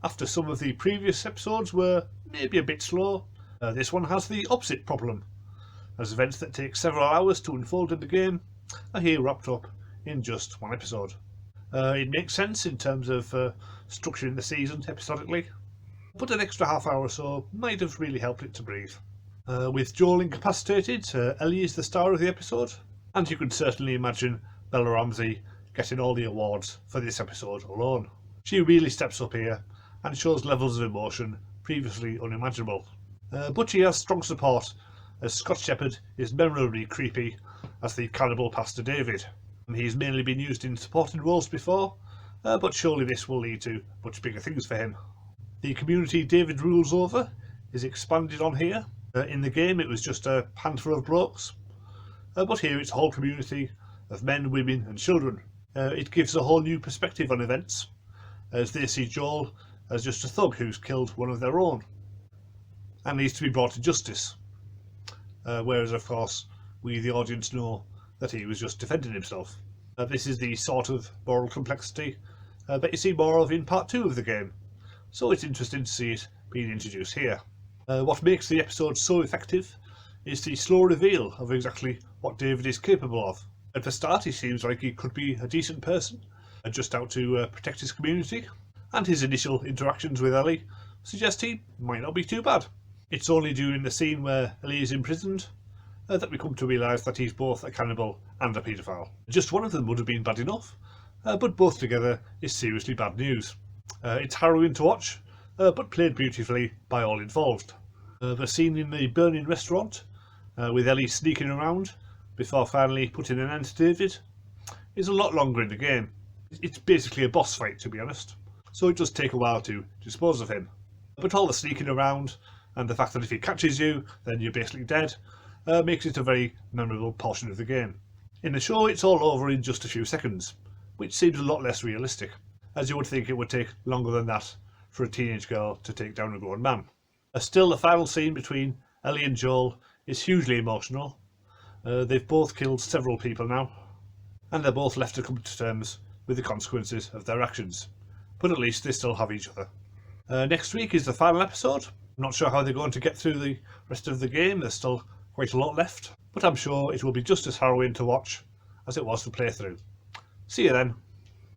After some of the previous episodes were maybe a bit slow, this one has the opposite problem, as events that take several hours to unfold in the game are here wrapped up in just one episode. It makes sense in terms of structuring the season episodically, but an extra half hour or so might have really helped it to breathe. With Joel incapacitated, Ellie is the star of the episode, and you can certainly imagine Bella Ramsey getting all the awards for this episode alone. She really steps up here and shows levels of emotion previously unimaginable. But she has strong support, as Scott Shepherd is memorably creepy as the cannibal Pastor David. He's mainly been used in supporting roles before, but surely this will lead to much bigger things for him. The community David rules over is expanded on here. In the game it was just a handful of blokes, but here it's a whole community of men, women and children. It gives a whole new perspective on events, as they see Joel as just a thug who's killed one of their own and needs to be brought to justice, whereas of course we the audience know that he was just defending himself. This is the sort of moral complexity that you see more of in part 2 of the game, so it's interesting to see it being introduced here. What makes the episode so effective is the slow reveal of exactly what David is capable of. At the start he seems like he could be a decent person, just out to protect his community, and his initial interactions with Ellie suggest he might not be too bad. It's only during the scene where Ellie is imprisoned that we come to realise that he's both a cannibal and a paedophile. Just one of them would have been bad enough, but both together is seriously bad news. It's harrowing to watch, but played beautifully by all involved. The scene in the burning restaurant, with Ellie sneaking around before finally putting an end to David, is a lot longer in the game. It's basically a boss fight, to be honest, so it does take a while to dispose of him. But all the sneaking around and the fact that if he catches you then you're basically dead makes it a very memorable portion of the game. In the show it's all over in just a few seconds, which seems a lot less realistic, as you would think it would take longer than that for a teenage girl to take down a grown man. Still, the final scene between Ellie and Joel is hugely emotional. They've both killed several people now, and they're both left to come to terms with the consequences of their actions, but at least they still have each other. Next week is the final episode. I'm not sure how they're going to get through the rest of the game, there's still quite a lot left, but I'm sure it will be just as harrowing to watch as it was to play through. See you then.